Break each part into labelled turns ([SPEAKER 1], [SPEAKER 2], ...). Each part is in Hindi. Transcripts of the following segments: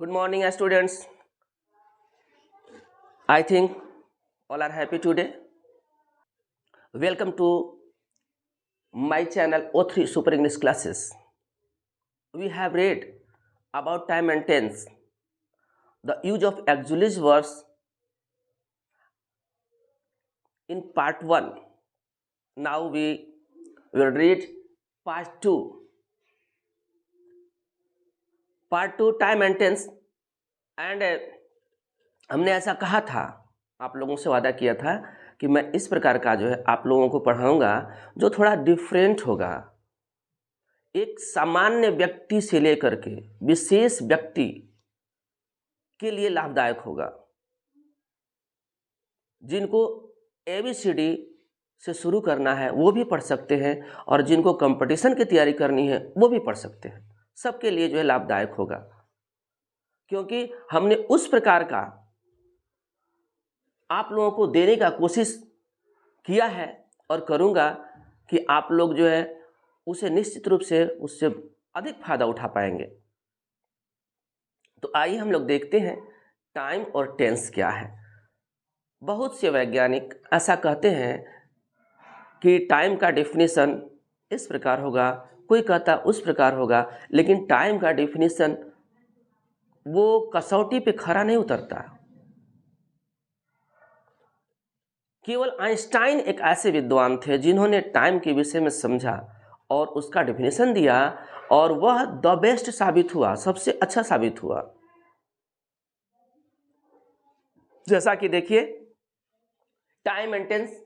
[SPEAKER 1] Good morning, students. I think all are happy today. Welcome to my channel O3 Super English Classes. We have read about time and tense, the use of auxiliary verbs in part 1. Now we will read part 2. Part 2 time and tense. And हमने ऐसा कहा था, आप लोगों से वादा किया था कि मैं इस प्रकार का जो है आप लोगों को पढ़ाऊंगा जो थोड़ा डिफरेंट होगा, एक सामान्य व्यक्ति से लेकर के विशेष व्यक्ति के लिए लाभदायक होगा। जिनको ABCD से शुरू करना है वो भी पढ़ सकते हैं और जिनको कंपटीशन की तैयारी करनी है वो भी पढ़ सकते हैं। सबके लिए जो है लाभदायक होगा, क्योंकि हमने उस प्रकार का आप लोगों को देने का कोशिश किया है और करूंगा कि आप लोग जो है उसे निश्चित रूप से उससे अधिक फायदा उठा पाएंगे। तो आइए हम लोग देखते हैं टाइम और टेंस क्या है। बहुत से वैज्ञानिक ऐसा कहते हैं कि टाइम का डेफिनेशन इस प्रकार होगा, कोई कहता उस प्रकार होगा, लेकिन टाइम का डेफिनेशन वो कसौटी पे खरा नहीं उतरता। केवल आइंस्टाइन एक ऐसे विद्वान थे जिन्होंने टाइम के विषय में समझा और उसका डेफिनेशन दिया, और वह द बेस्ट साबित हुआ, सबसे अच्छा साबित हुआ। जैसा कि देखिए, time and tense.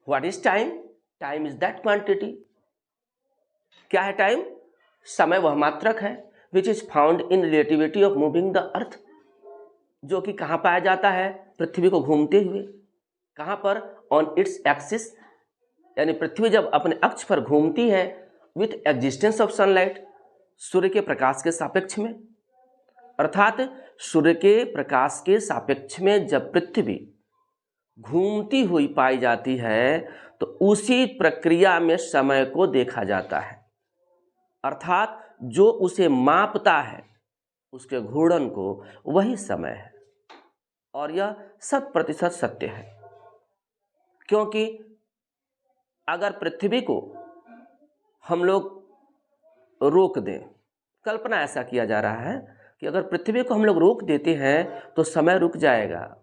[SPEAKER 1] What is time? Time is that quantity. क्या है टाइम? समय वह मात्रक है which is found in relativity of moving the earth, जो कि कहाँ पाया जाता है? पृथ्वी को घूमते हुए। कहाँ पर? ऑन इट्स एक्सिस, यानी पृथ्वी जब अपने अक्ष पर घूमती है, विथ एग्जिस्टेंस ऑफ सनलाइट, सूर्य के प्रकाश के सापेक्ष में। अर्थात सूर्य के प्रकाश के सापेक्ष में जब पृथ्वी घूमती हुई पाई जाती है तो उसी प्रक्रिया में समय को देखा जाता है। अर्थात जो उसे मापता है उसके घूर्णन को, वही समय है। और यह 100% सत्य है, क्योंकि अगर पृथ्वी को हम लोग रोक दें, कल्पना ऐसा किया जा रहा है कि अगर पृथ्वी को हम लोग रोक देते हैं तो समय रुक जाएगा,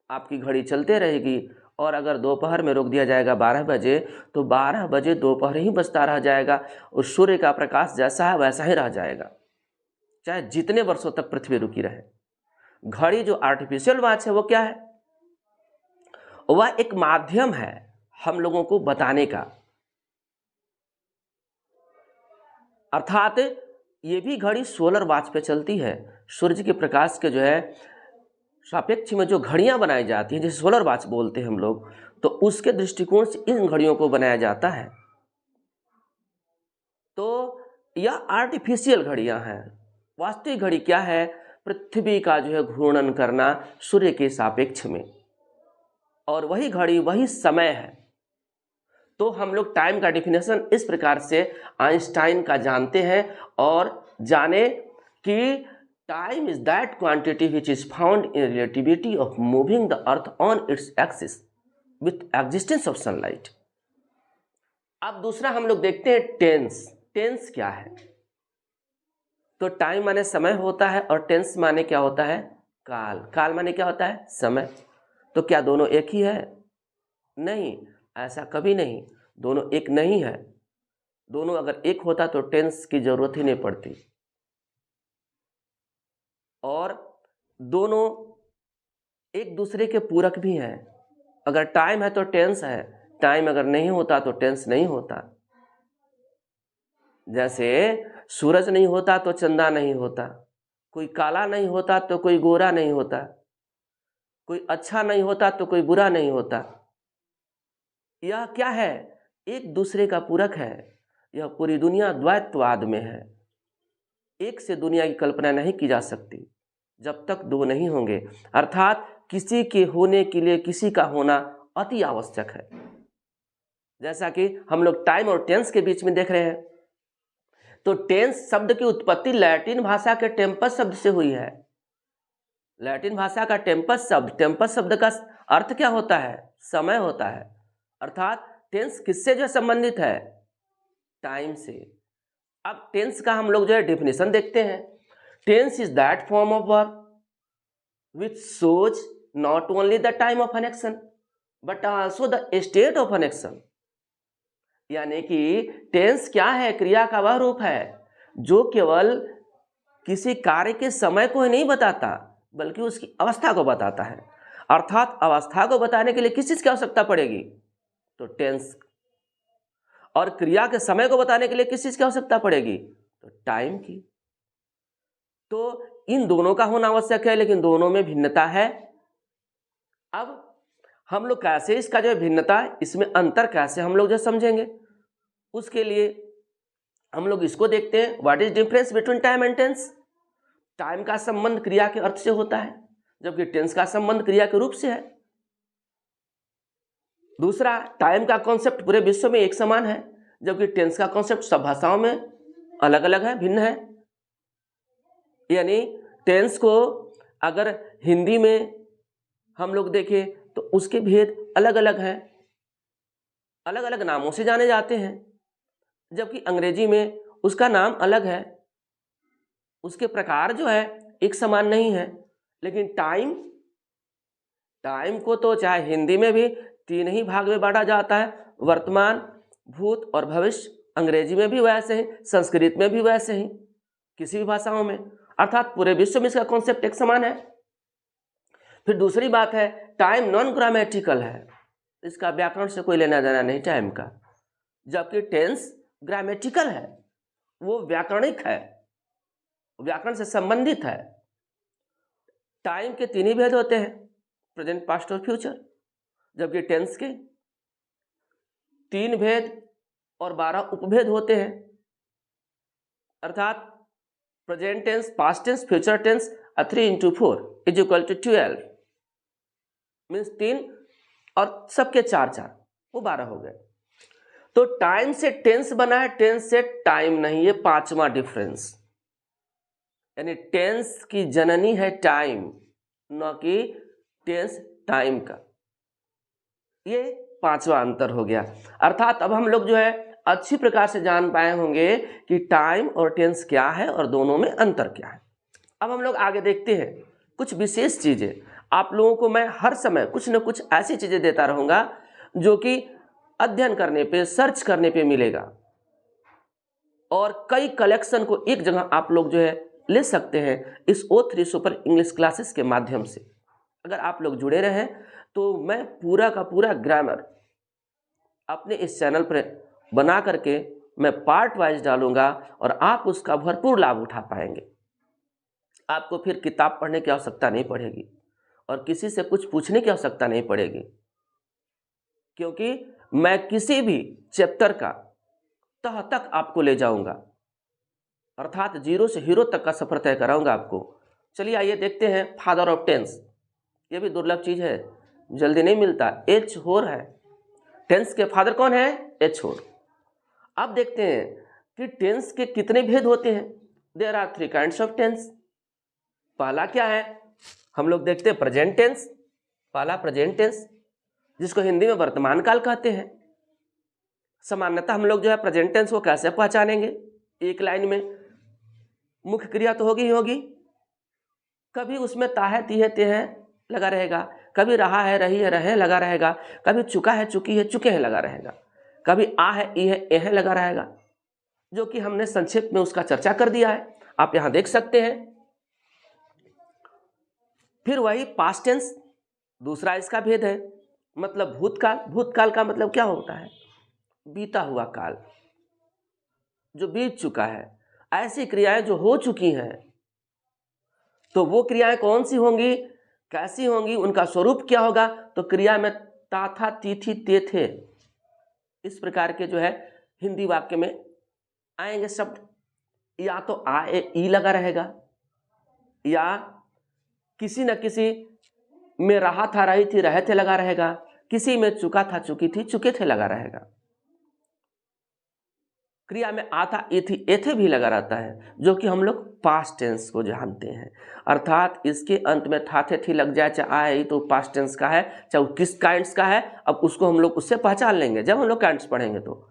[SPEAKER 1] आपकी घड़ी चलते रहेगी। और अगर दोपहर में रोक दिया जाएगा 12 बजे, तो 12 बजे दोपहर ही बजता रह जाएगा और सूर्य का प्रकाश जैसा है वैसा ही रह जाएगा, चाहे जितने वर्षों तक पृथ्वी रुकी रहे। घड़ी जो आर्टिफिशियल वॉच है वो क्या है? वह एक माध्यम है हम लोगों को बताने का। अर्थात ये भी घड़ी सोलर वॉच पे चलती है। सूर्य के प्रकाश के जो है सापेक्ष में जो घड़ियां बनाई जाती हैं, जैसे सोलर वॉच बोलते हैं हम लोग, तो उसके दृष्टिकोण से इन घड़ियों को बनाया जाता है। तो यह आर्टिफिशियल घड़ियां हैं। वास्तविक घड़ी क्या है? पृथ्वी का जो है घूर्णन करना सूर्य के सापेक्ष में, और वही घड़ी वही समय है। तो हम लोग टाइम का डेफिनेशन इस प्रकार से आइंस्टाइन का जानते हैं, और जाने कि time is that quantity which is found in relativity of moving the earth on its axis with existence of sunlight. अब दूसरा हम लोग देखते हैं टेंस। टेंस क्या है? तो टाइम माने समय होता है और टेंस माने क्या होता है? काल। काल माने क्या होता है? समय। तो क्या दोनों एक ही है? नहीं, ऐसा कभी नहीं। दोनों एक नहीं है। दोनों अगर एक होता तो टेंस की जरूरत ही नहीं पड़ती। और दोनों एक दूसरे के पूरक भी हैं। अगर टाइम है तो टेंस है, टाइम अगर नहीं होता तो टेंस नहीं होता। जैसे सूरज नहीं होता तो चंदा नहीं होता, कोई काला नहीं होता तो कोई गोरा नहीं होता, कोई अच्छा नहीं होता तो कोई बुरा नहीं होता। यह क्या है? एक दूसरे का पूरक है। यह पूरी दुनिया द्वैतवाद में है। एक से दुनिया की कल्पना नहीं की जा सकती जब तक दो नहीं होंगे। अर्थात किसी के होने के लिए किसी का होना अति आवश्यक है। जैसा कि हम लोग टाइम और टेंस के बीच में देख रहे हैं। तो टेंस शब्द की उत्पत्ति लैटिन भाषा के टेम्पस शब्द से हुई है। लैटिन भाषा का टेम्पस शब्द का अर्थ क्या होता है? समय होता है। अर्थात टेंस किससे जो संबंधित है? टाइम से। अब टेंस का हम लोग जो है डेफिनेशन देखते हैं। Tense is that form of verb which shows not only the time of an action but also the state of an action। यानी कि टेंस क्या है? क्रिया का वह रूप है जो केवल किसी कार्य के समय को ही नहीं बताता बल्कि उसकी अवस्था को बताता है। अर्थात अवस्था को बताने के लिए किस चीज की आवश्यकता पड़ेगी? तो टेंस। और क्रिया के समय को बताने के लिए किस चीज की आवश्यकता पड़ेगी? तो टाइम की। तो इन दोनों का होना आवश्यक है, लेकिन दोनों में भिन्नता है। अब हम लोग कैसे इसका जो है भिन्नता, इसमें अंतर कैसे हम लोग जो समझेंगे, उसके लिए हम लोग इसको देखते हैं। What is difference between time and tense? Time का संबंध क्रिया के अर्थ से होता है, जबकि टेंस का संबंध क्रिया के रूप से है। दूसरा, टाइम का कॉन्सेप्ट पूरे विश्व में एक समान है, जबकि टेंस का कॉन्सेप्ट सब भाषाओं में अलग अलग है, भिन्न है। यानी टेंस को अगर हिंदी में हम लोग देखें तो उसके भेद अलग अलग हैं, अलग अलग नामों से जाने जाते हैं, जबकि अंग्रेजी में उसका नाम अलग है, उसके प्रकार जो है एक समान नहीं है। लेकिन टाइम को तो चाहे हिंदी में भी 3 ही भाग में बांटा जाता है, वर्तमान, भूत और भविष्य। अंग्रेजी में भी वैसे ही, संस्कृत में भी वैसे ही, किसी भी भाषाओं में। अर्थात पूरे विश्व में इसका कॉन्सेप्ट एक समान है। फिर दूसरी बात है, टाइम नॉन ग्रामेटिकल है, इसका व्याकरण से कोई लेना देना नहीं टाइम का, जबकि टेंस ग्रामेटिकल है, वो व्याकरणिक है, व्याकरण से संबंधित है। टाइम के 3 ही भेद होते हैं, प्रेजेंट, पास्ट और फ्यूचर, जबकि टेंस के 3 भेद और 12 उपभेद होते हैं। अर्थात present tense, past tense, future tense 3 into 4 is equal to 12, means 3 और सबके 4 वो 12 हो गए। तो टाइम से टेंस बना है, टेंस से टाइम नहीं। ये 5वां डिफरेंस। यानी टेंस की जननी है टाइम, न कि टेंस टाइम का। ये 5वां अंतर हो गया। अर्थात अब हम लोग जो है अच्छी प्रकार से जान पाए होंगे कि टाइम और टेंस क्या है और दोनों में अंतर क्या है। अब हम लोग आगे देखते हैं कुछ विशेष चीजें। आप लोगों को मैं हर समय कुछ न कुछ ऐसी चीजें देता रहूंगा जो कि अध्ययन करने पे, सर्च करने पे मिलेगा, और कई कलेक्शन को एक जगह आप लोग जो है ले सकते हैं इस O3 सुपर इंग्लिश क्लासेस के माध्यम से। अगर आप लोग जुड़े रहें तो मैं पूरा का पूरा ग्रामर अपने इस चैनल पर बना करके मैं पार्ट वाइज डालूंगा और आप उसका भरपूर लाभ उठा पाएंगे। आपको फिर किताब पढ़ने की आवश्यकता नहीं पड़ेगी और किसी से कुछ पूछने की आवश्यकता नहीं पड़ेगी, क्योंकि मैं किसी भी चैप्टर का तह तक आपको ले जाऊंगा, अर्थात 0 से हीरो तक का सफर तय कराऊंगा आपको। चलिए आइए देखते हैं फादर ऑफ टेंस। ये भी दुर्लभ चीज है, जल्दी नहीं मिलता। एच होर है, टेंस के फादर कौन है? एच होर। अब देखते हैं कि टेंस के कितने भेद होते हैं। There are 3 kinds of tense. पहला क्या है, हम लोग देखते हैं प्रेजेंट टेंस। पहला प्रेजेंट टेंस, जिसको हिंदी में वर्तमान काल कहते हैं। सामान्यतः हम लोग जो है प्रेजेंट टेंस को कैसे पहचानेंगे? एक लाइन में मुख्य क्रिया तो होगी ही होगी, कभी उसमें ता है, ती है, ते है लगा रहेगा, कभी रहा है, रही है, रहे लगा रहेगा, कभी चुका है, चुकी है, चुके हैं लगा रहेगा, कभी आ है, ई है, ए है लगा रहेगा, जो कि हमने संक्षेप में उसका चर्चा कर दिया है, आप यहां देख सकते हैं। फिर वही पास्ट टेंस, दूसरा इसका भेद है, मतलब भूतकाल। भूतकाल का मतलब क्या होता है? बीता हुआ काल, जो बीत चुका है, ऐसी क्रियाएं जो हो चुकी हैं। तो वो क्रियाएं कौन सी होंगी, कैसी होंगी, उनका स्वरूप क्या होगा? तो क्रिया में ता था, ती थी, ते थे, इस प्रकार के जो है हिंदी वाक्य में आएंगे शब्द। या तो आ ए ई लगा रहेगा, या किसी न किसी में रहा था, रही थी, रहे थे लगा रहेगा, किसी में चुका था, चुकी थी, चुके थे लगा रहेगा। क्रिया में आता एथी एथे भी लगा रहता है, जो कि हम लोग पास्ट टेंस को जानते हैं। अर्थात इसके अंत में था थे थी लग जाए चाहे आए तो पास्ट टेंस का है, चाहे वो किस काइंड्स का है, अब उसको हम लोग उससे पहचान लेंगे जब हम लोग काइंड्स पढ़ेंगे तो।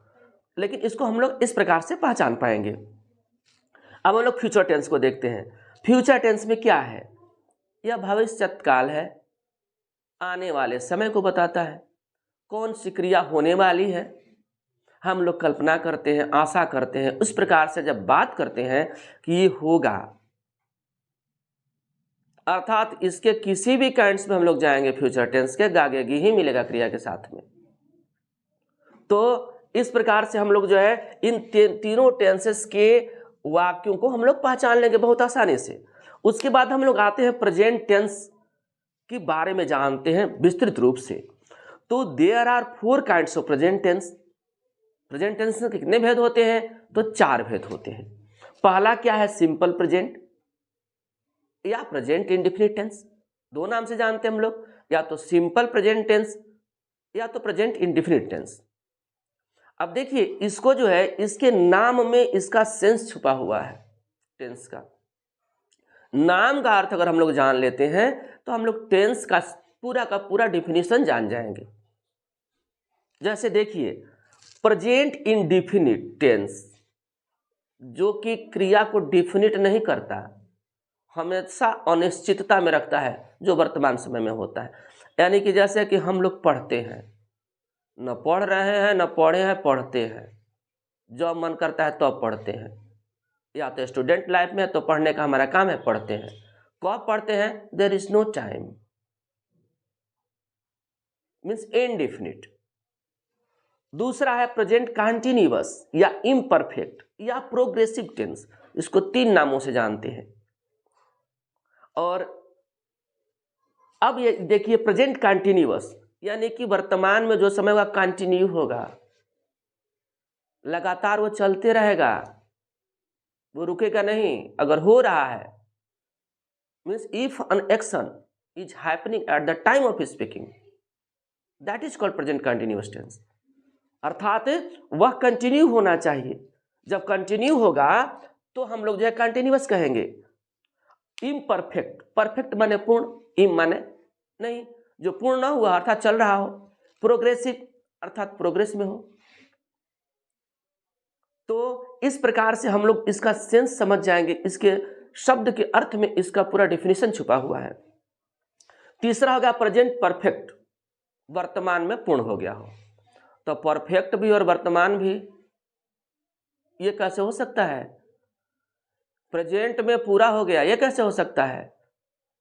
[SPEAKER 1] लेकिन इसको हम लोग इस प्रकार से पहचान पाएंगे। अब हम लोग फ्यूचर टेंस को देखते हैं। फ्यूचर टेंस में क्या है? यह भविष्यत काल है, आने वाले समय को बताता है। कौन सी क्रिया होने वाली है हम लोग कल्पना करते हैं, आशा करते हैं, उस प्रकार से जब बात करते हैं कि ये होगा, अर्थात इसके किसी भी काइंड्स में हम लोग जाएंगे फ्यूचर टेंस के, गागेगी ही मिलेगा क्रिया के साथ में। तो इस प्रकार से हम लोग जो है इन तीनों टेंसेस के वाक्यों को हम लोग पहचान लेंगे बहुत आसानी से। उसके बाद हम लोग आते हैं प्रेजेंट टेंस के बारे में जानते हैं विस्तृत रूप से। तो there are 4 kinds of present tense. Present tense में कितने भेद होते हैं? तो 4 भेद होते हैं। पहला क्या है? सिंपल प्रेजेंट या प्रेजेंट इंडेफिनिट टेंस, दो नाम से जानते हैं हम लोग, या तो सिंपल प्रेजेंट टेंस या तो प्रेजेंट इंडेफिनिट टेंस। अब देखिए इसको जो है इसके नाम में इसका सेंस छुपा हुआ है। टेंस का नाम का अर्थ अगर हम लोग जान लेते हैं तो हम लोग टेंस का पूरा डिफिनीशन जान जाएंगे। जैसे देखिए प्रेजेंट इंडेफिनिट टेंस, जो कि क्रिया को डिफिनिट नहीं करता, हमेशा अनिश्चितता में रखता है, जो वर्तमान समय में होता है। यानी कि जैसे कि हम लोग पढ़ते हैं, न पढ़ रहे हैं न पढ़े हैं, पढ़ते हैं, जब मन करता है तब तो पढ़ते हैं। या तो स्टूडेंट लाइफ में तो पढ़ने का हमारा काम है, पढ़ते हैं। कब पढ़ते हैं? There is no time, means indefinite. दूसरा है प्रेजेंट कंटिन्यूअस या इम्परफेक्ट या प्रोग्रेसिव टेंस। इसको 3 नामों से जानते हैं। और अब ये देखिए प्रेजेंट कंटिन्यूअस, यानी कि वर्तमान में जो समय का कंटिन्यू होगा, लगातार वो चलते रहेगा, वो रुकेगा नहीं। अगर हो रहा है, means if an action is happening at the time of speaking, that is called present continuous tense. अर्थात वह कंटिन्यू होना चाहिए। जब कंटिन्यू होगा तो हम लोग जो है कंटिन्यूअस कहेंगे। इम्परफेक्ट, परफेक्ट माने पूर्ण, इम माने नहीं, जो पूर्ण ना हुआ अर्थात चल रहा हो। प्रोग्रेसिव अर्थात प्रोग्रेस में हो। तो इस प्रकार से हम लोग इसका सेंस समझ जाएंगे, इसके शब्द के अर्थ में इसका पूरा डेफिनेशन छुपा हुआ है। तीसरा होगा प्रेजेंट परफेक्ट, वर्तमान में पूर्ण हो गया हो। तो परफेक्ट भी और वर्तमान भी, ये कैसे हो सकता है? प्रेजेंट में पूरा हो गया, ये कैसे हो सकता है?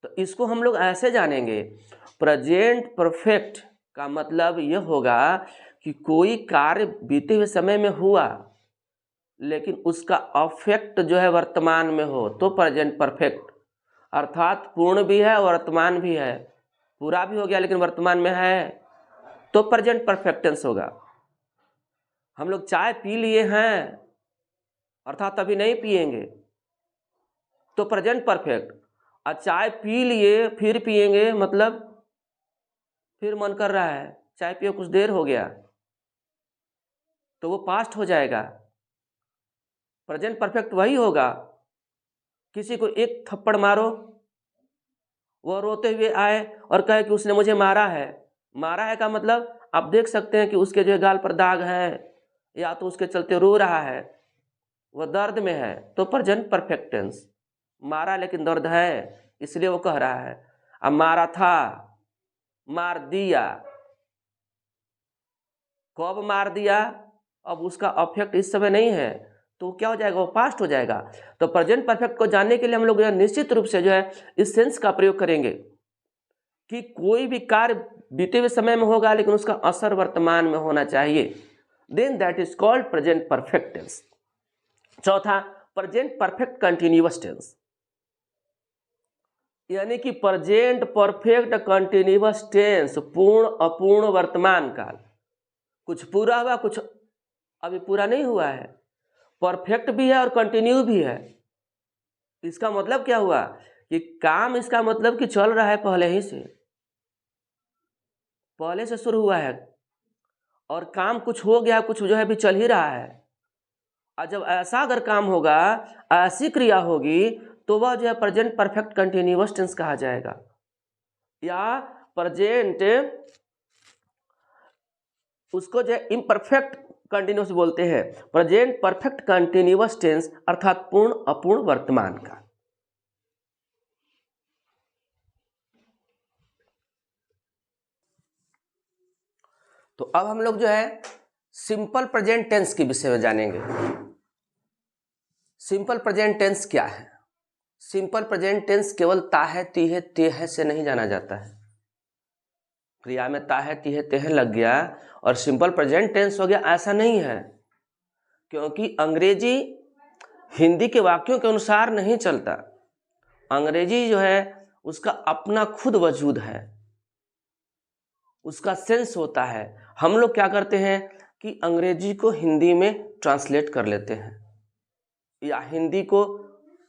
[SPEAKER 1] तो इसको हम लोग ऐसे जानेंगे, प्रेजेंट परफेक्ट का मतलब ये होगा कि कोई कार्य बीते हुए समय में हुआ लेकिन उसका अफेक्ट जो है वर्तमान में हो, तो प्रेजेंट परफेक्ट। अर्थात पूर्ण भी है वर्तमान भी है, पूरा भी हो गया लेकिन वर्तमान में है, तो प्रेजेंट परफेक्ट टेंस होगा। हम लोग चाय पी लिए हैं अर्थात अभी नहीं पिएंगे, तो प्रेजेंट परफेक्ट। और चाय पी लिए फिर पिएंगे, मतलब फिर मन कर रहा है, चाय पिए कुछ देर हो गया, तो वो पास्ट हो जाएगा। प्रेजेंट परफेक्ट वही होगा, किसी को एक थप्पड़ मारो, वह रोते हुए आए और कहे कि उसने मुझे मारा है। मारा है का मतलब आप देख सकते हैं कि उसके जो गाल पर दाग है, या तो उसके चलते रो रहा है, वह दर्द में है, तो प्रेजेंट परफेक्ट टेंस। मारा लेकिन दर्द है इसलिए वो कह रहा है। अब मारा था, मार दिया, कब मार दिया, अब उसका अफेक्ट इस समय नहीं है, तो क्या हो जाएगा? वो पास्ट हो जाएगा। तो प्रेजेंट परफेक्ट को जानने के लिए हम लोग निश्चित रूप से जो है इस सेंस का प्रयोग करेंगे कि कोई भी कार्य बीते हुए समय में होगा लेकिन उसका असर वर्तमान में होना चाहिए, then that is called present perfect tense. चौथा प्रेजेंट परफेक्ट कंटिन्यूअस टेंस, यानी कि प्रेजेंट परफेक्ट कंटिन्यूअस टेंस, पूर्ण अपूर्ण वर्तमान काल। कुछ पूरा हुआ, कुछ अभी पूरा नहीं हुआ है, परफेक्ट भी है और कंटिन्यू भी है। इसका मतलब क्या हुआ कि काम, इसका मतलब कि चल रहा है पहले से शुरू हुआ है, और काम कुछ हो गया, कुछ जो है अभी चल ही रहा है। और जब ऐसा अगर काम होगा, ऐसी क्रिया होगी, तो वह जो है प्रेजेंट परफेक्ट कंटिन्यूअस टेंस कहा जाएगा, या प्रेजेंट उसको जो है इम्परफेक्ट कंटिन्यूअस बोलते हैं, प्रेजेंट परफेक्ट कंटिन्यूअस टेंस अर्थात पूर्ण अपूर्ण वर्तमान का। तो अब हम लोग जो है सिंपल प्रेजेंट टेंस के विषय में जानेंगे। सिंपल प्रेजेंट टेंस क्या है? सिंपल प्रेजेंट टेंस केवल ता है, ती है, ते है से नहीं जाना जाता है। क्रिया में ता है, ती है, ते है लग गया और सिंपल प्रेजेंट टेंस हो गया, ऐसा नहीं है, क्योंकि अंग्रेजी हिंदी के वाक्यों के अनुसार नहीं चलता। अंग्रेजी जो है उसका अपना खुद वजूद है, उसका सेंस होता है। हम लोग क्या करते हैं कि अंग्रेजी को हिंदी में ट्रांसलेट कर लेते हैं, या हिंदी को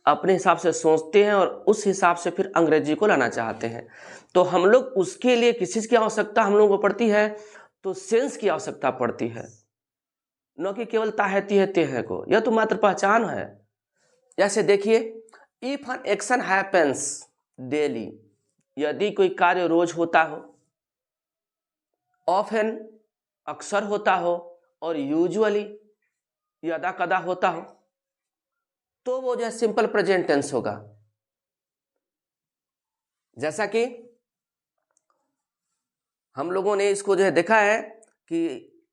[SPEAKER 1] अपने हिसाब से सोचते हैं और उस हिसाब से फिर अंग्रेजी को लाना चाहते हैं। तो हम लोग उसके लिए किस चीज़ की आवश्यकता हम लोगों को पड़ती है? तो सेंस की आवश्यकता पड़ती है, न कि केवल ताहती है ते है को। यह तो मात्र पहचान है। जैसे देखिए, if an action happens daily, यदि कोई कार्य रोज होता हो, ऑफन अक्सर होता हो, और यूजुअली यदा कदा होता हो, तो वो जो है सिंपल प्रेजेंट टेंस होगा। जैसा कि हम लोगों ने इसको जो है देखा है कि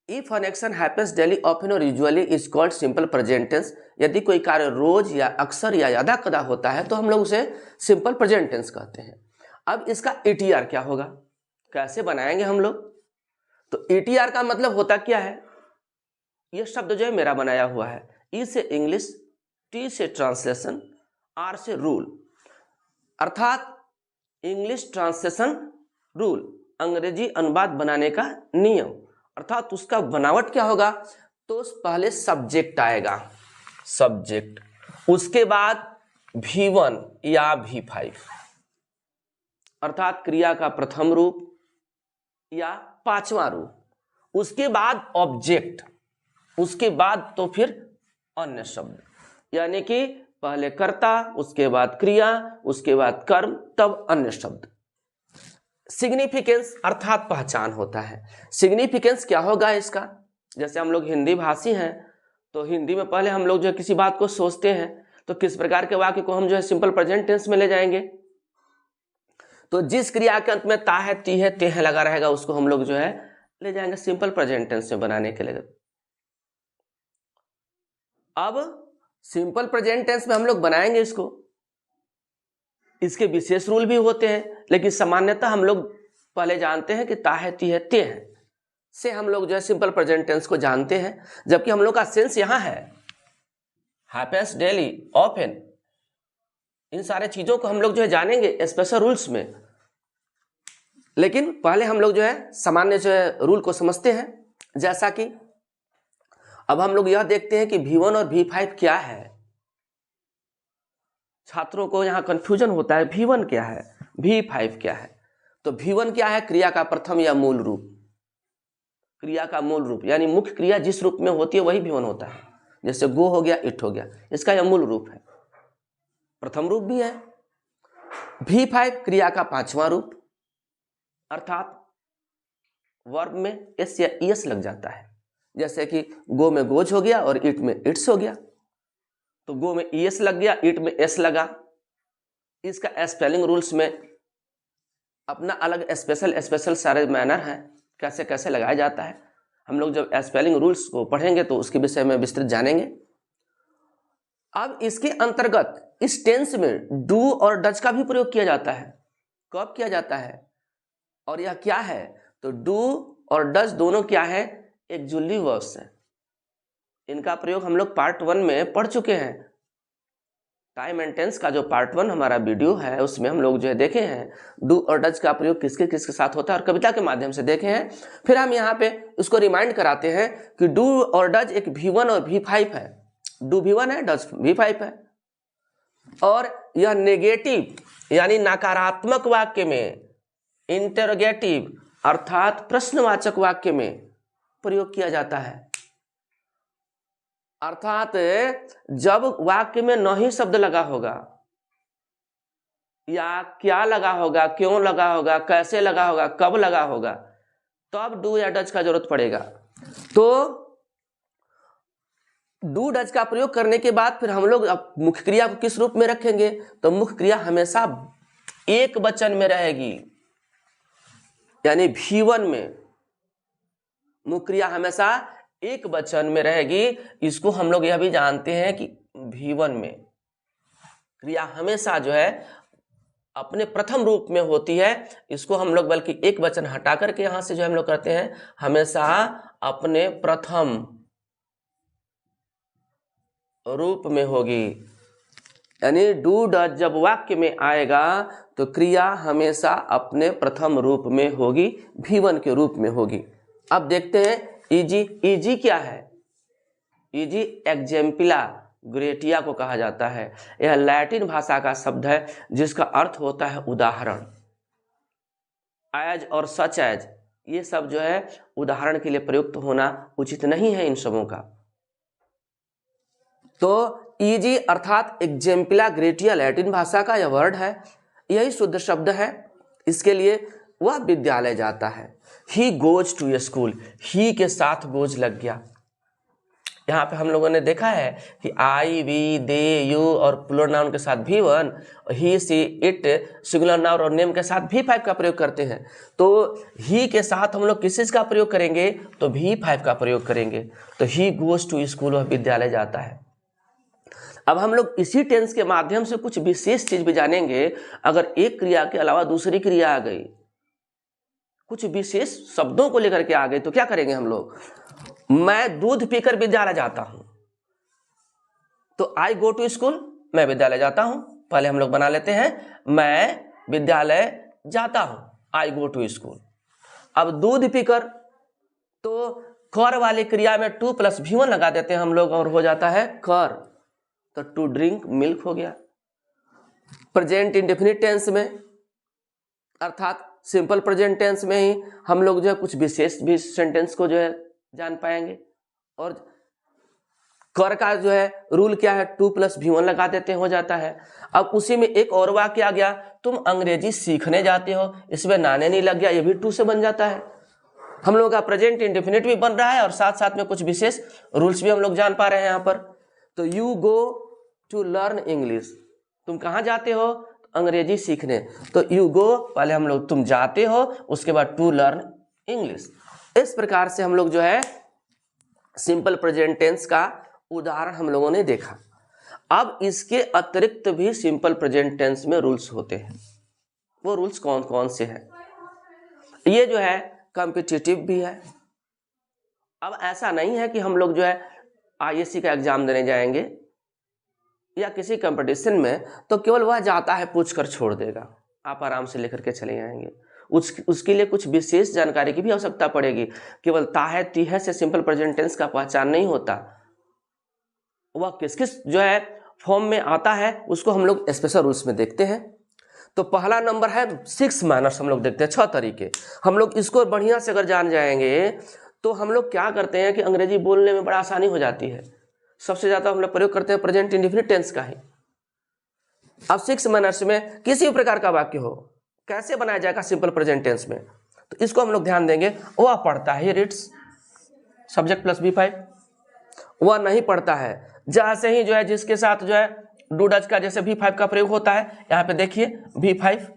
[SPEAKER 1] if an action happens daily often और usually is called simple present tense. यदि कोई कार्य रोज या अक्सर या यदा कदा होता है तो हम लोग उसे सिंपल प्रेजेंट टेंस कहते हैं। अब इसका ईटीआर क्या होगा, कैसे बनाएंगे हम लोग? तो ईटीआर का मतलब होता क्या है? यह शब्द जो है मेरा बनाया हुआ है। ई से इंग्लिश, टी से ट्रांसलेशन, आर से रूल, अर्थात इंग्लिश ट्रांसलेशन रूल, अंग्रेजी अनुवाद बनाने का नियम। अर्थात उसका बनावट क्या होगा? तो पहले सब्जेक्ट आएगा, सब्जेक्ट, उसके बाद V1 या V5, अर्थात क्रिया का प्रथम रूप या पांचवा रूप, उसके बाद ऑब्जेक्ट, उसके बाद तो फिर अन्य शब्द, यानी कि पहले कर्ता, उसके बाद क्रिया, उसके बाद कर्म, तब अन्य शब्द। सिग्निफिकेंस अर्थात पहचान होता है। सिग्निफिकेंस क्या होगा इसका? जैसे हम लोग हिंदी भाषी हैं, तो हिंदी में पहले हम लोग जो है किसी बात को सोचते हैं, तो किस प्रकार के वाक्य को हम जो है सिंपल प्रेजेंट टेंस में ले जाएंगे? तो जिस क्रिया के अंत में ता है, ती है, ते है लगा रहेगा, उसको हम लोग जो है ले जाएंगे सिंपल प्रेजेंट टेंस में बनाने के लिए। अब सिंपल प्रेजेंट टेंस में हम लोग बनाएंगे इसको, इसके विशेष रूल भी होते हैं, लेकिन सामान्यतः हम लोग पहले जानते हैं कि ता है, ती है, ते है से हम लोग जो है सिंपल प्रेजेंट टेंस को जानते हैं। जबकि हम लोग का सेंस यहाँ है हैपेंस डेली, ऑफन, इन सारे चीजों को हम लोग जो है जानेंगे स्पेशल रूल्स में। लेकिन पहले हम लोग जो है सामान्य जो है रूल को समझते हैं। जैसा कि अब हम लोग यह देखते हैं कि V1 और V5 क्या है। छात्रों को यहाँ कंफ्यूजन होता है, V1 क्या है, V5 क्या है? तो V1 क्या है? क्रिया का प्रथम या मूल रूप, क्रिया का मूल रूप, यानी मुख्य क्रिया जिस रूप में होती है वही V1 होता है। जैसे गो हो गया, इट हो गया, इसका यह मूल रूप है, प्रथम रूप भी है। V5 क्रिया का पांचवा रूप, अर्थात वर्ब में एस या ईएस लग जाता है। जैसे कि गो में गोज हो गया और इट में इट्स हो गया, तो गो में ईएस लग गया, इट में एस लगा। इसका स्पेलिंग रूल्स में अपना अलग स्पेशल सारे मैनर हैं, कैसे कैसे लगाया जाता है। हम लोग जब स्पेलिंग रूल्स को पढ़ेंगे तो उसके विषय में विस्तृत जानेंगे। अब इसके अंतर्गत इस टेंस में डू और डज का भी प्रयोग किया जाता है। कब किया जाता है और यह क्या है? तो डू और डज दोनों क्या है? एक्जुअली वर्ब्स हैं। इनका प्रयोग हम लोग पार्ट 1 में पढ़ चुके हैं। टाइम एंड टेंस का जो पार्ट 1 हमारा वीडियो है उसमें हम लोग जो है देखे हैं डू और डज का प्रयोग किसके किसके साथ होता है और कविता के माध्यम से देखे हैं। फिर हम यहाँ पे उसको रिमाइंड कराते हैं कि डू और डज एक V1 और V5 है। डू V1 है, डज V5 है। और यह नेगेटिव यानी नकारात्मक वाक्य में, इंटरोगेटिव अर्थात प्रश्नवाचक वाक्य में प्रयोग किया जाता है। अर्थात जब वाक्य में नहीं शब्द लगा होगा या क्या लगा होगा, क्यों लगा होगा, कैसे लगा होगा, कब लगा होगा, तब डू या डज का जरूरत पड़ेगा। तो डू डज का प्रयोग करने के बाद फिर हम लोग मुख्य क्रिया को किस रूप में रखेंगे, तो मुख्य क्रिया हमेशा एक वचन में रहेगी, यानी V1 में मुख्य क्रिया हमेशा एक वचन में रहेगी। इसको हम लोग यह भी जानते हैं कि V1 में क्रिया हमेशा जो है अपने प्रथम रूप में होती है। इसको हम लोग बल्कि एक वचन हटा करके यहां से जो हम लोग करते हैं, हमेशा अपने प्रथम रूप में होगी। यानी डू डज जब वाक्य में आएगा तो क्रिया हमेशा अपने प्रथम रूप में होगी, V1 के रूप में होगी। अब देखते हैं इजी। इजी क्या है? इजी एग्जाम्पला ग्रेटिया को कहा जाता है। यह लैटिन भाषा का शब्द है जिसका अर्थ होता है उदाहरण। एज और सच एज, ये सब जो है उदाहरण के लिए प्रयुक्त होना उचित नहीं है इन सबों का। तो इजी अर्थात एग्जाम्पला ग्रेटिया लैटिन भाषा का यह वर्ड है, यही शुद्ध शब्द है। इसके लिए वह विद्यालय जाता है। He goes to a school, he के साथ गोज लग गया। यहाँ पे हम लोगों ने देखा है कि आई, वी, दे, यू और प्लूरल नाउन के साथ V1, he, she, it singular noun और नेम के साथ V5 का प्रयोग करते हैं। तो ही के साथ हम लोग किस चीज का प्रयोग करेंगे, तो V5 का प्रयोग करेंगे। तो ही गोज टू स्कूल, वह विद्यालय जाता है। अब हम लोग इसी टेंस के माध्यम से कुछ विशेष चीज भी जानेंगे। अगर एक क्रिया के अलावा दूसरी क्रिया आ गई, कुछ विशेष शब्दों को लेकर के आ गई, तो क्या करेंगे हम लोग? मैं दूध पीकर विद्यालय जाता हूं, तो आई गो टू स्कूल, मैं विद्यालय जाता हूं। पहले हम लोग बना लेते हैं, मैं विद्यालय जाता हूं, आई गो टू स्कूल। अब दूध पीकर, तो कर वाली क्रिया में 2 + V1 लगा देते हैं हम लोग और हो जाता है कर, तो टू ड्रिंक मिल्क हो गया। प्रेजेंट इंडेफिनिट टेंस में अर्थात सिंपल प्रेजेंट टेंस में ही हम लोग जो है कुछ विशेष भी सेंटेंस को जो है जान पाएंगे। और कर का जो है रूल क्या है, 2 + V1 लगा देते हैं, हो जाता है। अब उसी में एक और वाक्य आ गया, तुम अंग्रेजी सीखने जाते हो, इसमें नाने नहीं लग गया, ये भी 2 से बन जाता है। हम लोग का प्रेजेंट इंडेफिनिट भी बन रहा है और साथ साथ में कुछ विशेष रूल्स भी हम लोग जान पा रहे हैं यहाँ पर। तो you go to learn English, तुम कहाँ जाते हो? अंग्रेजी सीखने। तो यू गो, पहले हम लोग तुम जाते हो, उसके बाद टू लर्न इंग्लिश। इस प्रकार से हम लोग जो है सिंपल प्रेजेंट टेंस का उदाहरण हम लोगों ने देखा। अब इसके अतिरिक्त भी सिंपल प्रेजेंट टेंस में रूल्स होते हैं। वो रूल्स कौन कौन से हैं? ये जो है कॉम्पिटिटिव भी है। अब ऐसा नहीं है कि हम लोग जो है ISC का एग्जाम देने जाएंगे या किसी कंपटीशन में तो केवल वह जाता है पूछ कर छोड़ देगा, आप आराम से लेकर के चले जाएंगे। उसके लिए कुछ विशेष जानकारी की भी आवश्यकता पड़ेगी। केवल ताहे तीहे से सिंपल प्रेजेंट टेंस का पहचान नहीं होता, वह किस किस जो है फॉर्म में आता है उसको हम लोग स्पेशल रूल्स में देखते हैं। तो पहला नंबर है 6 मैनर्स, हम लोग देखते हैं 6 तरीके। हम लोग इसको बढ़िया से अगर जान जाएंगे तो हम लोग क्या करते हैं कि अंग्रेजी बोलने में बड़ा आसानी हो जाती है। सबसे ज्यादा हम लोग प्रयोग करते हैं प्रेजेंट इंडेफिनिट टेंस का ही। अब 6 मैनर्स में किसी भी प्रकार का वाक्य हो, कैसे बनाया जाएगा सिंपल प्रेजेंट टेंस में, तो इसको हम लोग ध्यान देंगे। वह पढ़ता है, रीड्स, सब्जेक्ट प्लस V5। वह नहीं पढ़ता है, जैसे ही जो है जिसके साथ जो है डू डज का जैसे V5 का प्रयोग होता है, यहाँ पे देखिए V5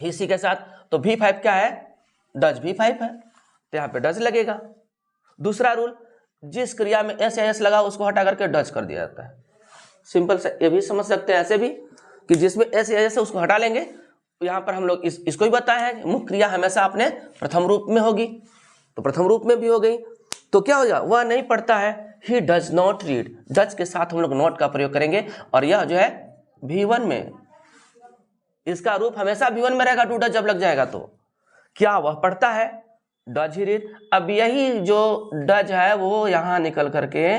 [SPEAKER 1] इसी के साथ, तो V5 क्या है? डज V5 है, तो यहाँ पे डज लगेगा। दूसरा रूल, जिस क्रिया में एस या एस लगा उसको हटा करके डज कर दिया जाता है। सिंपल से ये भी समझ सकते हैं ऐसे भी कि जिसमें एस या एस है उसको हटा लेंगे। यहाँ पर हम लोग इसको भी बताया है, मुख्य क्रिया हमेशा अपने प्रथम रूप में होगी, तो प्रथम रूप में भी हो गई। तो क्या हो जाए? वह नहीं पढ़ता है, he does not read, does के साथ हम लोग नॉट का प्रयोग करेंगे और यह जो है V1 में, इसका रूप हमेशा V1 में रहेगा, डू डज जब लग जाएगा तो। क्या वह पढ़ता है? Does he read. अब यही जो डज है वो यहाँ निकल करके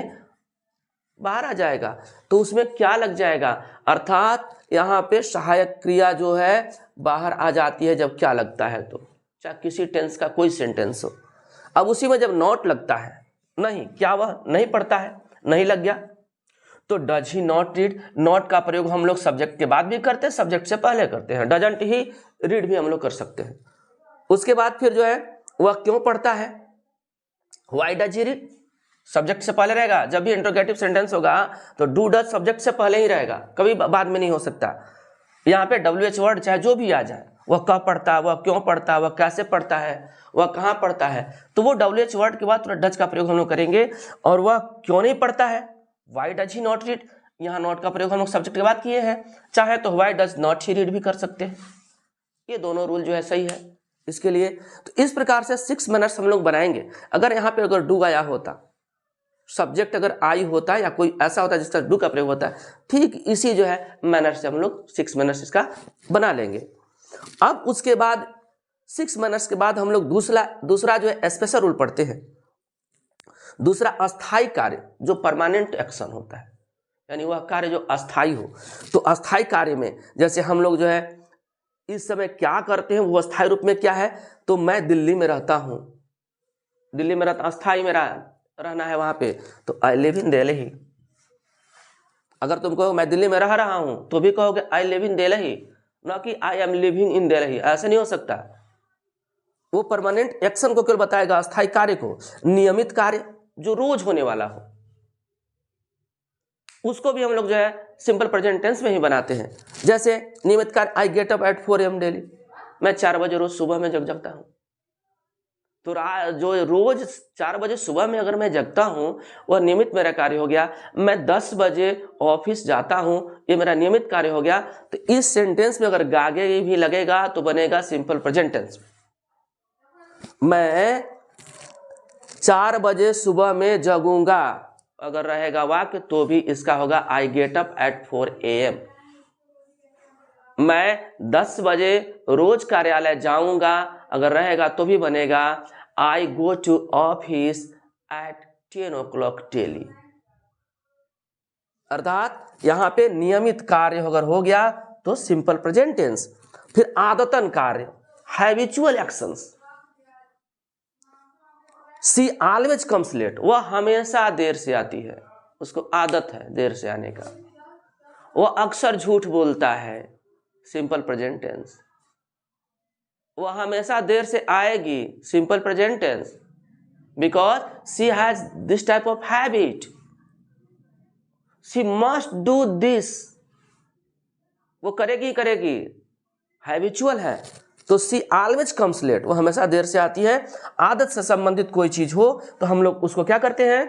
[SPEAKER 1] बाहर आ जाएगा, तो उसमें क्या लग जाएगा? अर्थात यहाँ पे सहायक क्रिया जो है बाहर आ जाती है जब क्या लगता है, तो चाहे किसी टेंस का कोई सेंटेंस हो। अब उसी में जब नॉट लगता है, नहीं, क्या वह नहीं पढ़ता है, नहीं लग गया। तो does he not read, not का प्रयोग हम लोग सब्जेक्ट के बाद भी करते हैं, सब्जेक्ट से पहले करते हैं। डजंट ही रीड भी हम लोग कर सकते हैं। उसके बाद फिर जो है वह क्यों पढ़ता है, why does he read subject से पहले रहेगा। जब भी इंट्रोगेटिव सेंटेंस होगा तो डू डज सब्जेक्ट से पहले ही रहेगा, कभी बाद में नहीं हो सकता। यहाँ पे WH वर्ड चाहे जो भी आ जाए, वह कब पढ़ता है, वह क्यों पढ़ता है, वह कैसे पढ़ता है, वह कहाँ पढ़ता है, तो वो WH वर्ड के बाद थोड़ा डज का प्रयोग हम लोग करेंगे। और वह क्यों नहीं पढ़ता है, why does he not read, यहाँ नॉट का प्रयोग हम लोग सब्जेक्ट के बाद किए हैं। चाहे तो why does not he read भी कर सकते हैं। ये दोनों रूल जो है सही है इसके लिए। तो इस प्रकार से 6 मैनर्स हम लोग बनाएंगे। अगर यहाँ पे अगर डू आया होता, सब्जेक्ट अगर आई होता या कोई ऐसा होता जिसका डू का प्रयोग होता है, ठीक इसी जो है मैनर से हम लोग 6 मैनर्स इसका बना लेंगे। अब उसके बाद 6 मैनर्स के बाद हम लोग दूसरा जो है स्पेशल रूल पढ़ते हैं। दूसरा अस्थाई कार्य, जो परमानेंट एक्शन होता है, यानी वह कार्य जो अस्थाई हो। तो अस्थाई कार्य में जैसे हम लोग जो है इस समय क्या करते हैं, वो अस्थाई रूप में क्या है। तो मैं दिल्ली में रहता हूं, दिल्ली में रहता, अस्थाई में रहना है वहां पे, तो आई लिव इन दिल्ली। अगर तुम कहो मैं दिल्ली में रह रहा हूं तो भी कहोगे आई लिव इन दिल्ली, ना कि I am living in Delhi. ऐसा नहीं हो सकता। वो परमानेंट एक्शन को केवल बताएगा, अस्थाई कार्य को। नियमित कार्य जो रोज होने वाला हो, उसको भी हम लोग जो है सिंपल प्रेजेंट टेंस में ही बनाते हैं। जैसे नियमित कार्य, I get up at 4 AM daily, मैं 4 बजे रोज सुबह में जगता हूं। तो जो रोज 4 बजे सुबह में अगर मैं जगता हूं, वह नियमित मेरा कार्य हो गया। मैं 10 बजे ऑफिस जाता हूं, ये मेरा नियमित कार्य हो गया। तो इस सेंटेंस में अगर गागे भी लगेगा तो बनेगा सिंपल प्रेजेंट टेंस। मैं 4 बजे सुबह में जगूंगा अगर रहेगा वाक्य, तो भी इसका होगा I get up at 4 AM। मैं 10 बजे रोज कार्यालय जाऊंगा अगर रहेगा तो भी बनेगा I go to office at 10 o'clock daily. अर्थात यहां पे नियमित कार्य अगर हो गया तो सिंपल प्रेजेंट टेंस। फिर आदतन कार्य, हैबिचुअल एक्शंस। सी ऑलवेज कम्स लेट, वह हमेशा देर से आती है, उसको आदत है देर से आने का। वह अक्सर झूठ बोलता है, सिंपल प्रेजेंट टेंस। वह हमेशा देर से आएगी, simple present tense, because she has this type of habit, she must do this, वो करेगी करेगी, हैबिचुअल है। तो सी ऑलवेज कम्स लेट, वो हमेशा देर से आती है। आदत से संबंधित कोई चीज हो तो हम लोग उसको क्या करते हैं,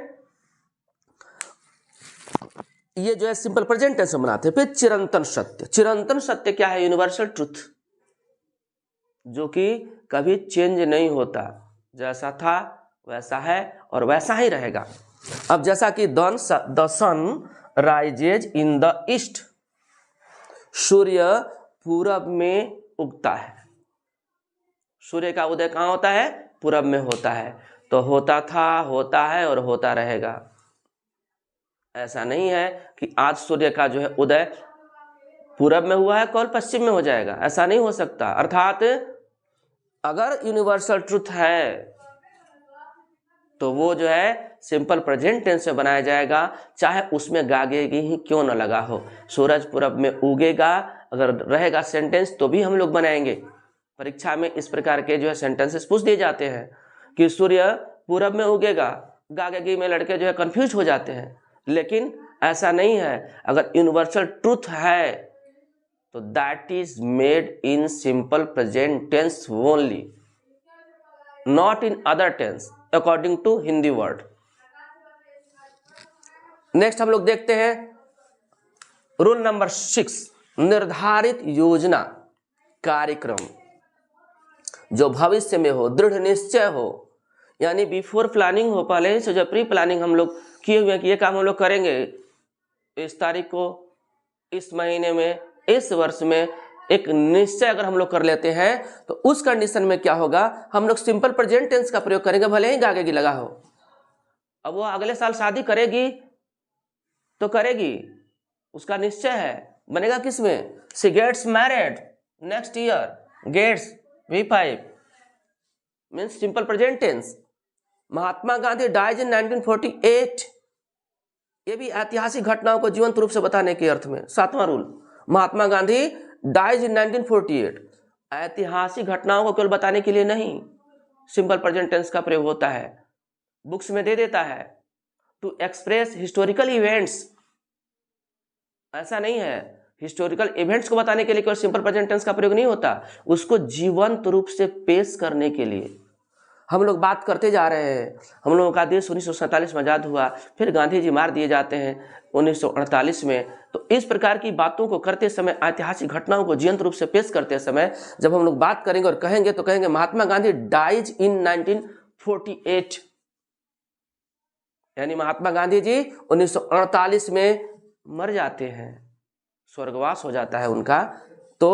[SPEAKER 1] ये जो है सिंपल प्रेजेंट टेंस में बनाते हैं। फिर चिरंतन सत्य, चिरंतन सत्य क्या है, यूनिवर्सल ट्रुथ, जो कि कभी चेंज नहीं होता, जैसा था वैसा है और वैसा ही रहेगा। अब जैसा कि the sun rises in the east, सूर्य पूरब में उगता है। सूर्य का उदय कहाँ होता है, पूरब में होता है। तो होता था, होता है और होता रहेगा। ऐसा नहीं है कि आज सूर्य का जो है उदय पूरब में हुआ है, कल पश्चिम में हो जाएगा, ऐसा नहीं हो सकता। अर्थात अगर यूनिवर्सल ट्रुथ है तो वो जो है सिंपल प्रेजेंट टेंस में बनाया जाएगा, चाहे उसमें गागेगी ही क्यों न लगा हो। सूरज पूरब में उगेगा अगर रहेगा सेंटेंस तो भी हम लोग बनाएंगे। परीक्षा में इस प्रकार के जो है सेंटेंसेस पूछ दिए जाते हैं कि सूर्य पूरब में उगेगा, गागेगी में लड़के जो है कंफ्यूज हो जाते हैं। लेकिन ऐसा नहीं है, अगर यूनिवर्सल ट्रुथ है तो that is made in simple present tense only, not in other tense, according to Hindi word. Next हम लोग देखते हैं रूल नंबर 6, निर्धारित योजना कार्यक्रम जो भविष्य में हो, दृढ़ निश्चय हो, यानी बिफोर प्लानिंग हो, पहले ही से जो प्री प्लानिंग हम लोग किए हुए हैं कि ये काम हम लोग करेंगे इस तारीख को, इस महीने में, इस वर्ष में, एक निश्चय अगर हम लोग कर लेते हैं तो उस कंडीशन में क्या होगा, हम लोग सिंपल प्रेजेंट टेंस का प्रयोग करेंगे, भले ही गागेगी लगा हो। अब वो अगले साल शादी करेगी तो करेगी, उसका निश्चय है, बनेगा किसमें, she gets married next year, gets V5 means simple present tense. Mahatma Gandhi dies in 1948, ये भी ऐतिहासिक घटनाओं को जीवंत रूप से बताने के अर्थ में। 7वां rule, Mahatma Gandhi dies in 1948। ऐतिहासिक घटनाओं को केवल बताने के लिए नहीं, सिंपल प्रेजेंट टेंस का प्रयोग होता है, बुक्स में दे देता है, टू एक्सप्रेस हिस्टोरिकल इवेंट्स। ऐसा नहीं है, हिस्टोरिकल इवेंट्स को बताने के लिए केवल सिंपल प्रेजेंट टेंस का प्रयोग नहीं होता, उसको जीवंत रूप से पेश करने के लिए। हम लोग बात करते जा रहे हैं, हम लोगों का देश 1947 में आज़ाद हुआ, फिर गांधी जी मार दिए जाते हैं 1948 में। तो इस प्रकार की बातों को करते समय, ऐतिहासिक घटनाओं को जीवंत रूप से पेश करते समय जब हम लोग बात करेंगे और कहेंगे तो कहेंगे महात्मा गांधी डाइज इन 1948, यानी महात्मा गांधी जी 1948 में मर जाते हैं, स्वर्गवास हो जाता है उनका। तो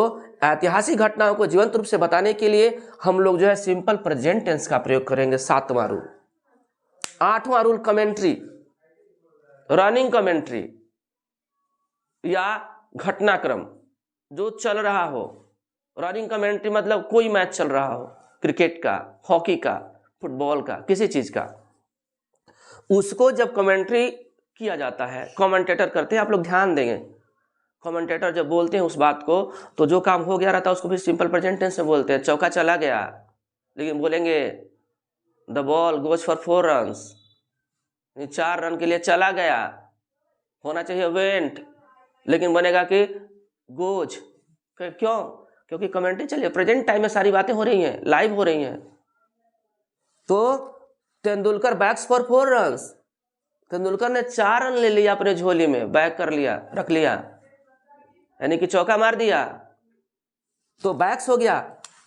[SPEAKER 1] ऐतिहासिक घटनाओं को जीवंत रूप से बताने के लिए हम लोग जो है सिंपल प्रेजेंट टेंस का प्रयोग करेंगे। 7वां रूल। 8वां रूल, कमेंट्री, रनिंग कमेंट्री या घटनाक्रम जो चल रहा हो। रनिंग कमेंट्री मतलब कोई मैच चल रहा हो, क्रिकेट का, हॉकी का, फुटबॉल का, किसी चीज का, उसको जब कमेंट्री किया जाता है, कमेंटेटर करते हैं, आप लोग ध्यान देंगे, कमेंटेटर जब बोलते हैं उस बात को, तो जो काम हो गया रहता है उसको भी सिंपल प्रेजेंट टेंस में बोलते हैं। चौका चला गया, लेकिन बोलेंगे the ball goes for 4 runs, 4 run के लिए चला गया, होना चाहिए वेंट, लेकिन बनेगा कि गोज। क्यों? क्योंकि कमेंट्री चलिए, प्रेजेंट टाइम में सारी बातें हो रही हैं, लाइव हो रही हैं। तो Tendulkar backs for 4 runs, Tendulkar ने 4 रन ले लिया अपने झोली में, बैक कर लिया, रख लिया, यानी कि चौका मार दिया, तो बैक्स हो गया।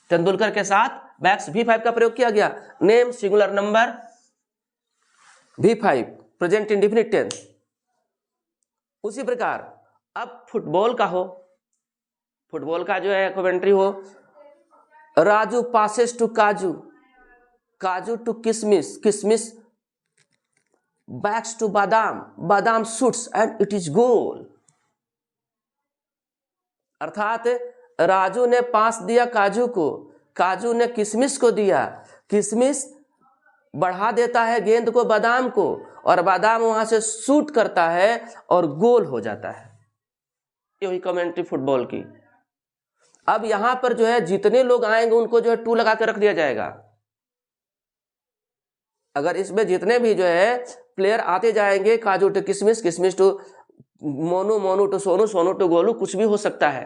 [SPEAKER 1] तेंदुलकर के साथ बैक्स V5 का प्रयोग किया गया। Name singular number V5, present indefinite tense. उसी प्रकार अब फुटबॉल का हो, फुटबॉल का जो है कमेंट्री हो, राजू पासेस टू काजू, काजू टू किसमिस, किसमिस बैक्स टू बादाम, बादाम शूट्स एंड इट इज गोल। अर्थात राजू ने पास दिया काजू को, काजू ने किशमिश को दिया, किशमिश बढ़ा देता है गेंद को बादाम को, और बादाम वहां से शूट करता है और गोल हो जाता है। ये हुई कमेंट्री फुटबॉल की। अब यहां पर जो है जितने लोग आएंगे उनको जो है टू लगा के रख दिया जाएगा। अगर इसमें जितने भी जो है प्लेयर आते जाएंगे, काजू टू किशमिश, किशमिश to Monu, Monu to Sonu, Sonu to Golu, कुछ भी हो सकता है,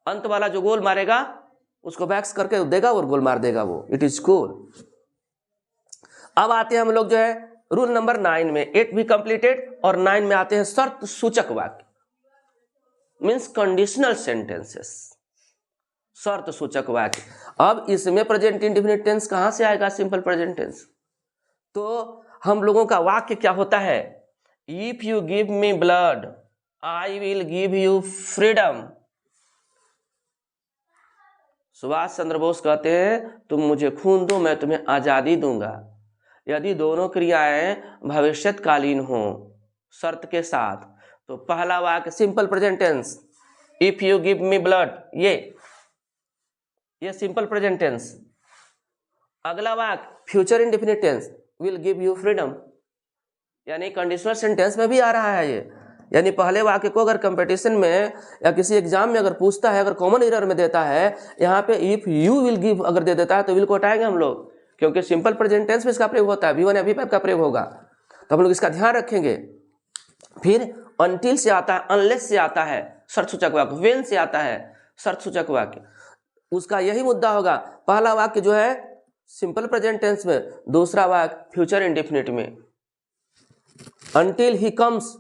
[SPEAKER 1] अंत वाला जो गोल मारेगा उसको बैक्स करके देगा और गोल मार देगा वो, इट इज गोल। अब आते हैं हम लोग जो है रूल नंबर 9 में। 8 भी कंप्लीटेड और 9 में आते हैं शर्त सूचक वाक्य, मीन्स कंडीशनल सेंटेंसेस, शर्त सूचक वाक्य। अब इसमें प्रेजेंट इंडेफिनिट टेंस कहां से आएगा? Simple present tense. तो हम लोगों का वाक्य क्या होता है? If you give me blood I will give you freedom. Subhash Chandra Bose कहते हैं तुम मुझे खून दो मैं तुम्हें आजादी दूंगा। यदि दोनों क्रियाएं भविष्यकालीन हो शर्त के साथ, तो पहला वाक्य simple present tense, if you give me blood, ये सिंपल प्रेजेंट टेंस। अगला वाक्य future indefinite tense, will give you freedom, यानी कंडीशनल सेंटेंस में भी आ रहा है ये। यानी पहले वाक्य को अगर कंपटीशन में या किसी एग्जाम में अगर पूछता है, अगर कॉमन एरर में देता है, यहाँ पे इफ यू विल गिव अगर दे देता है तो विल को हटाएंगे हम लोग, क्योंकि सिंपल प्रेजेंट टेंस में इसका प्रयोग होता है, V1 या V5 का प्रयोग होगा, तो हम लोग इसका ध्यान रखेंगे। फिर अनटिल से आता है, अनलेस से आता है शर्त सूचक वाक्य, व्हेन से आता है शर्त सूचक वाक्य, उसका यही मुद्दा होगा। पहला वाक्य जो है सिंपल प्रेजेंट टेंस में, दूसरा वाक्य फ्यूचर इंडेफिनिट में। अनटिल ही कम्स,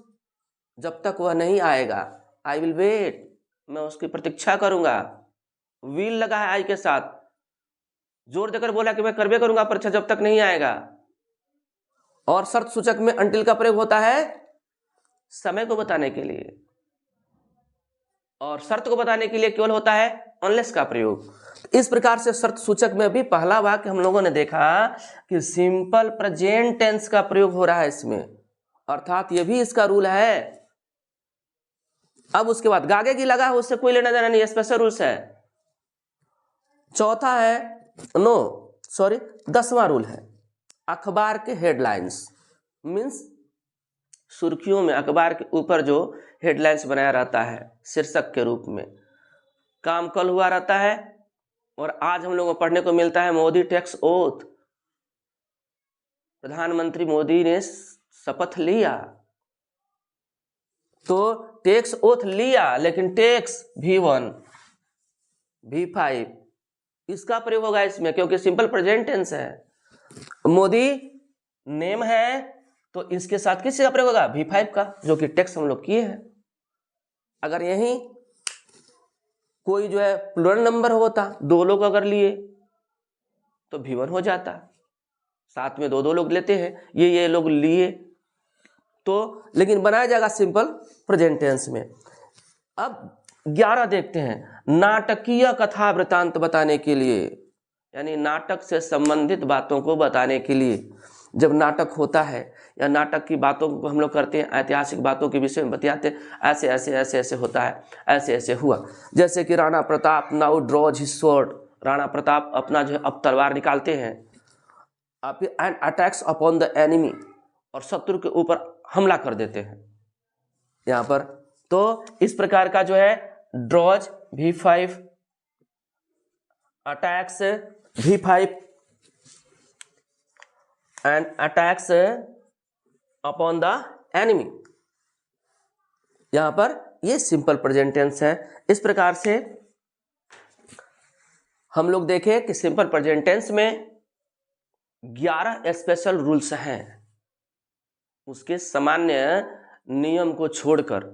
[SPEAKER 1] जब तक वह नहीं आएगा, आई विल वेट, मैं उसकी प्रतीक्षा करूंगा। विल लगा है आई के साथ, जोर देकर बोला कि मैं करबे करूंगा परीक्षा जब तक नहीं आएगा। और शर्त सूचक में अनटिल का प्रयोग होता है समय को बताने के लिए, और शर्त को बताने के लिए केवल होता है अनलेस का प्रयोग। इस प्रकार से शर्त सूचक में भी पहला वाक्य हम लोगों ने देखा कि सिंपल प्रेजेंट टेंस का प्रयोग हो रहा है इसमें, अर्थात ये भी इसका रूल है। अब उसके बाद गागे की लगा है उससे कोई लेना देना नहीं, स्पेशल रूल्स है। चौथा है 10वां रूल है अखबार के हेडलाइंस, मीन्स सुर्खियों में अखबार के ऊपर जो हेडलाइंस बनाया रहता है शीर्षक के रूप में, काम कल हुआ रहता है और आज हम लोगों को पढ़ने को मिलता है मोदी टेक्स ओथ, प्रधानमंत्री मोदी ने शपथ लिया। तो टेक्स ओथ लिया, लेकिन टेक्स V1 V5 इसका प्रयोग होगा इसमें, क्योंकि सिंपल प्रेजेंट टेंस है। मोदी नेम है तो इसके साथ किस का प्रयोग होगा? V5 का, जो कि टेक्स हम लोग किए हैं। अगर यही कोई जो है प्लूरल नंबर होता, दो लोग अगर लिए तो V1 हो जाता, साथ में दो दो लोग लेते हैं, ये लोग लिए तो, लेकिन बनाया जाएगा सिंपल प्रेजेंट टेंस में। अब 11 देखते हैं, नाटकीय कथा वृतांत बताने के लिए, यानी नाटक से संबंधित बातों को बताने के लिए। जब नाटक होता है या नाटक की बातों को हम लोग करते हैं, ऐतिहासिक बातों के विषय में बतियाते हैं, ऐसे ऐसे ऐसे ऐसे होता है, ऐसे ऐसे हुआ। जैसे कि Rana Pratap now draws his sword, Rana Pratap अपना जो है अब तलवार निकालते हैं, and attacks upon the enemy, और शत्रु के ऊपर हमला कर देते हैं यहाँ पर। तो इस प्रकार का जो है draws V5, attacks V5 and attacks upon the enemy, यहां पर ये सिंपल प्रेजेंट टेंस है। इस प्रकार से हम लोग देखें कि सिंपल प्रेजेंट टेंस में 11 स्पेशल रूल्स हैं, उसके सामान्य नियम को छोड़कर